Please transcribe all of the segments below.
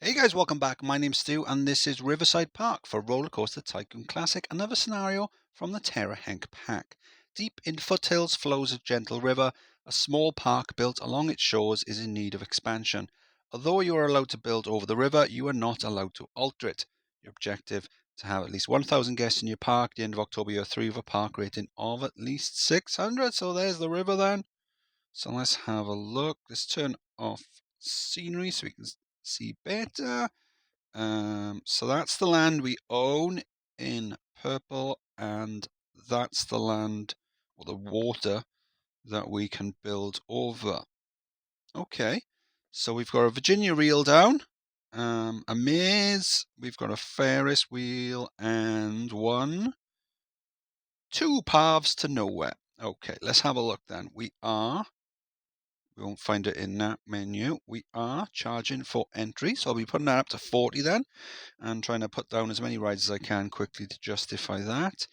Hey guys, welcome back. My name's Stu, and this is Riverside Park for Rollercoaster Tycoon Classic, another scenario from the Terra Henk pack. Deep in foothills flows a gentle river. A small park built along its shores is in need of expansion. Although you are allowed to build over the river, you are not allowed to alter it. Your objective to have at least 1,000 guests in your park at the end of October year 3 with a park rating of at least 600. So there's the river then. So let's have a look. Let's turn off scenery so we can see better. So that's the land we own in purple, and that's the land or the water that we can build over. Okay, so we've got a Virginia reel down, a maze, we've got a Ferris wheel, and two paths to nowhere. Okay, let's have a look then. We won't find it in that menu. We are charging for entry, so I'll be putting that up to 40 then, and trying to put down as many rides as I can quickly to justify that.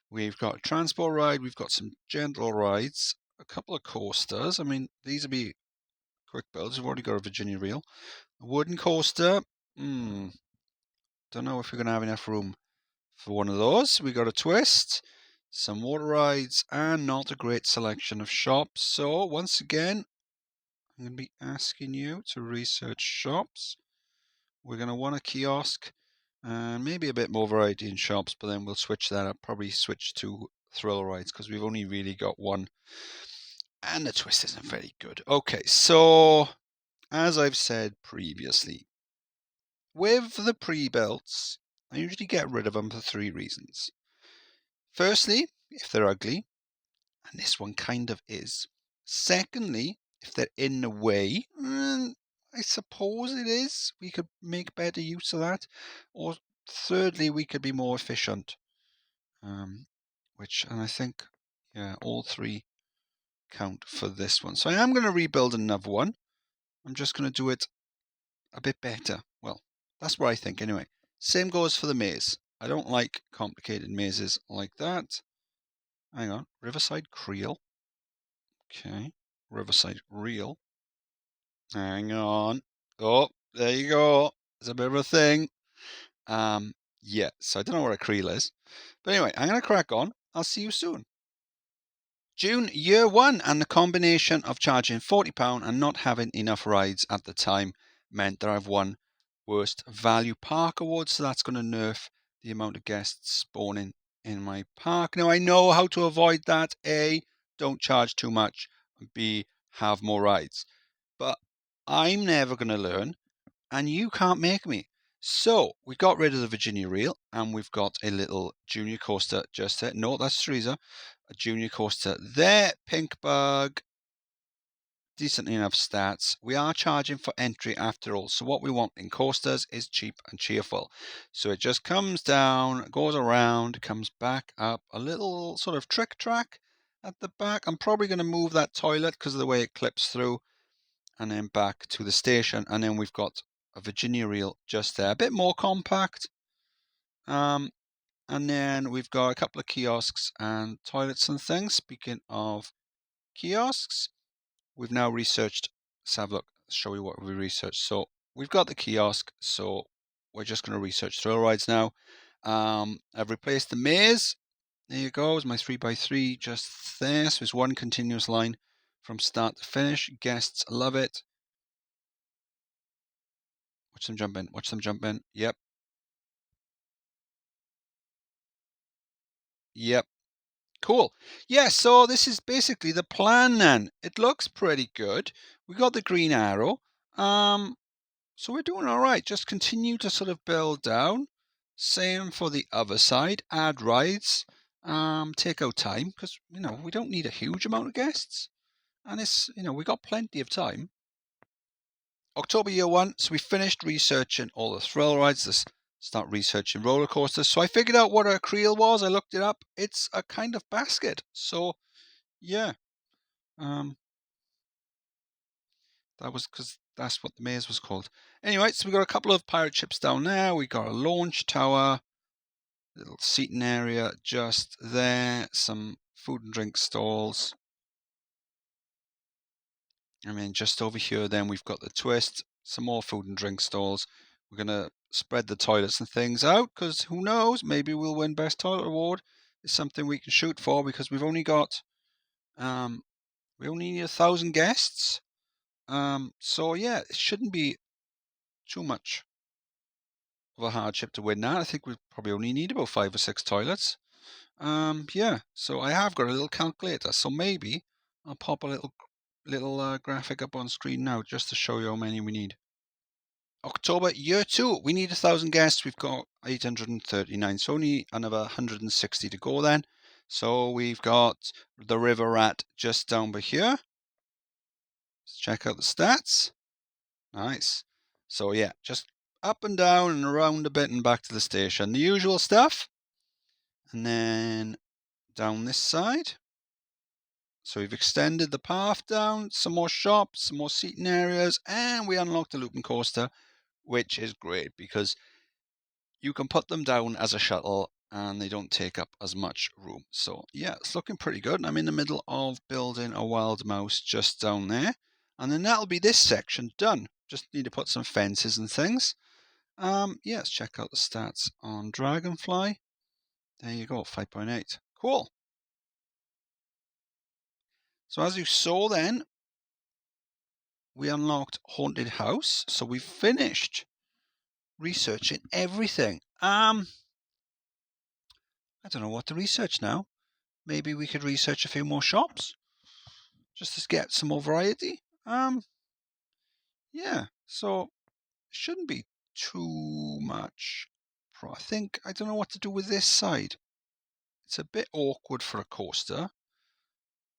We've got a transport ride, we've got some gentle rides, a couple of coasters. I mean, these will be quick builds. We've already got a Virginia reel. A wooden coaster, don't know if we're going to have enough room for one of those. We got a twist, some water rides, and not a great selection of shops. So once again, I'm going to be asking you to research shops. We're going to want a kiosk and maybe a bit more variety in shops, but then we'll switch that up. Probably switch to thrill rides because we've only really got one. And the twist isn't very good. Okay, so as I've said previously, with the pre-builts, I usually get rid of them for three reasons. Firstly, if they're ugly, and this one kind of is. Secondly, if they're in the way, I suppose it is. We could make better use of that. Or thirdly, we could be more efficient. And I think, yeah, all three count for this one. So I am going to rebuild another one. I'm just going to do it a bit better. Well, that's what I think anyway. Same goes for the maze. I don't like complicated mazes like that. Hang on, Riverside Creel. Okay, Riverside Reel. Hang on. Oh, there you go. It's a bit of a thing. Yeah, so I don't know what a creel is. But anyway, I'm going to crack on. I'll see you soon. June, year one, and the combination of charging £40 and not having enough rides at the time meant that I've won Worst Value Park Award, so that's going to nerf the amount of guests spawning in my park. Now, I know how to avoid that. A, don't charge too much, and B, have more rides. But I'm never going to learn, and you can't make me. So we got rid of the Virginia reel, and we've got a little junior coaster just there. No, that's Teresa. A junior coaster there. Pink bug. Decent enough stats. We are charging for entry after all. So what we want in coasters is cheap and cheerful. So it just comes down, goes around, comes back up. A little sort of trick track at the back. I'm probably going to move that toilet because of the way it clips through. And then back to the station. And then we've got a Virginia reel just there. A bit more compact. And then we've got a couple of kiosks and toilets and things. Speaking of kiosks, we've now researched. Let's have a look. Show you what we researched. So we've got the kiosk. So we're just going to research thrill rides now. I've replaced the maze. There you go. It's my 3x3 just there. So it's one continuous line from start to finish. Guests love it. Watch them jump in. Watch them jump in. Yep. Yep. Cool. Yeah, so this is basically the plan then. It looks pretty good. We got the green arrow. So we're doing all right. Just continue to sort of build down. Same for the other side. Add rides. Take our time because, we don't need a huge amount of guests. And it's, we got plenty of time. October year one, so we finished researching all the thrill rides. Let's start researching roller coasters. So I figured out what a creel was. I looked it up. It's a kind of basket. So yeah, that was because that's what the maze was called. Anyway, so we got a couple of pirate ships down there. We got a launch tower, little seating area just there, some food and drink stalls. And then just over here, then we've got the twist, some more food and drink stalls. We're going to spread the toilets and things out, because who knows, maybe we'll win Best Toilet Award. It's something we can shoot for, because we've only got, we only need 1,000 guests. So yeah, it shouldn't be too much of a hardship to win that. I think we probably only need about 5 or 6 toilets. Yeah, so I have got a little calculator, so maybe I'll pop a little graphic up on screen now just to show you how many we need. October, year 2, we need 1,000 guests. We've got 839, so only another 160 to go then. So we've got the River Rat just down by here. Let's check out the stats. Nice. So yeah, just up and down and around a bit and back to the station. The usual stuff. And then down this side. So we've extended the path down, some more shops, some more seating areas, and we unlocked the looping coaster, which is great because you can put them down as a shuttle and they don't take up as much room. So yeah, it's looking pretty good. I'm in the middle of building a wild mouse just down there. And then that'll be this section done. Just need to put some fences and things. Yeah, let's check out the stats on Dragonfly. There you go, 5.8. Cool. So as you saw then, we unlocked Haunted House. So we've finished researching everything. I don't know what to research now. Maybe we could research a few more shops just to get some more variety. Yeah, so it shouldn't be too much. I don't know what to do with this side. It's a bit awkward for a coaster.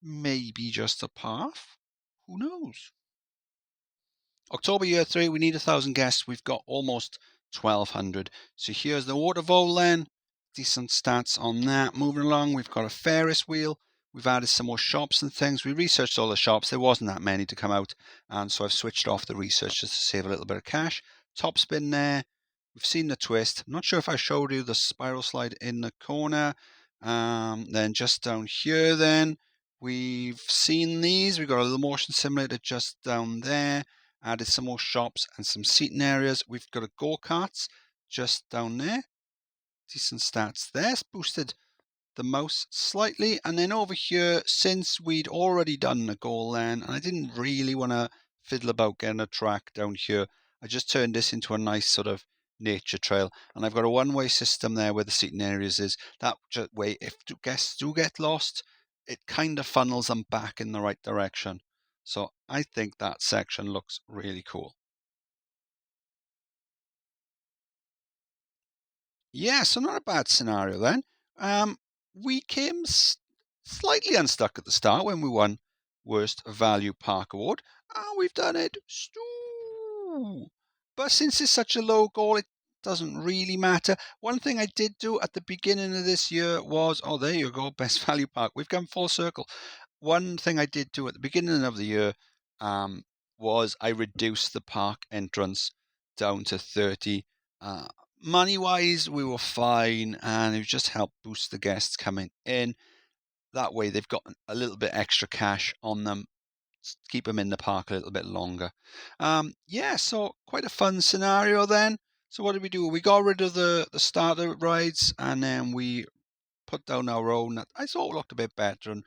Maybe just a path. Who knows? October year 3, we need 1,000 guests. We've got almost 1,200. So here's the waterfall then. Decent stats on that. Moving along, we've got a Ferris wheel. We've added some more shops and things. We researched all the shops. There wasn't that many to come out. And so I've switched off the research just to save a little bit of cash. Top spin there. We've seen the twist. I'm not sure if I showed you the spiral slide in the corner. Then just down here then, we've seen these. We've got a little motion simulator just down there. Added some more shops and some seating areas. We've got a go-karts just down there. Decent stats there. It's boosted the mouse slightly. And then over here, since we'd already done the goal then, and I didn't really want to fiddle about getting a track down here, I just turned this into a nice sort of nature trail. And I've got a one-way system there where the seating areas is. That way, if guests do get lost, it kind of funnels them back in the right direction. So I think that section looks really cool. Yeah, so not a bad scenario then. We came slightly unstuck at the start when we won Worst Value Park Award. We've done it. But since it's such a low goal, it doesn't really matter. One thing I did do at the beginning of this year was, oh, there you go, Best Value Park. We've come full circle. One thing I did do at the beginning of the year was I reduced the park entrance down to 30. Money-wise, we were fine, and it just helped boost the guests coming in. That way, they've got a little bit extra cash on them, keep them in the park a little bit longer. Yeah, so quite a fun scenario then. So what did we do? We got rid of the starter rides, and then we put down our own that I thought looked a bit better and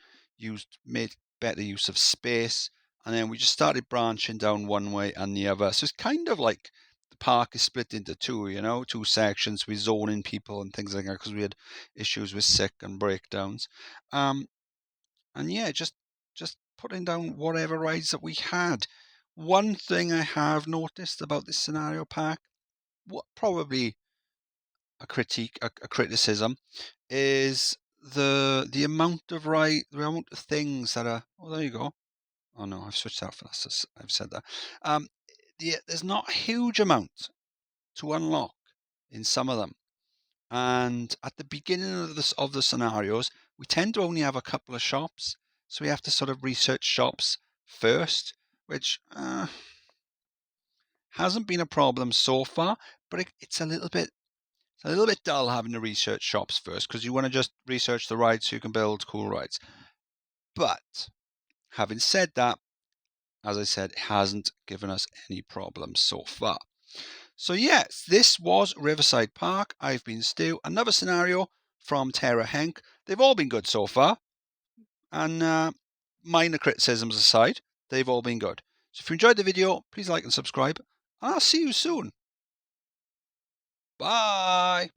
made better use of space. And then we just started branching down one way and the other. So it's kind of like the park is split into two sections with zoning people and things like that because we had issues with sick and breakdowns. And yeah, just putting down whatever rides that we had. One thing I have noticed about this scenario pack, what probably a criticism, is the amount of things that are. Oh, there you go. Oh no, I've switched out for that. I've said that. There's not a huge amount to unlock in some of them, and at the beginning of the scenarios, we tend to only have a couple of shops, so we have to sort of research shops first, which hasn't been a problem so far, but it's a little bit dull having to research shops first because you want to just research the rides so you can build cool rides. But having said that, as I said, it hasn't given us any problems so far. So yes, this was Riverside Park. I've been Stu. Another scenario from Tara Henk. They've all been good so far. And minor criticisms aside, they've all been good. So if you enjoyed the video, please like and subscribe. And I'll see you soon. Bye.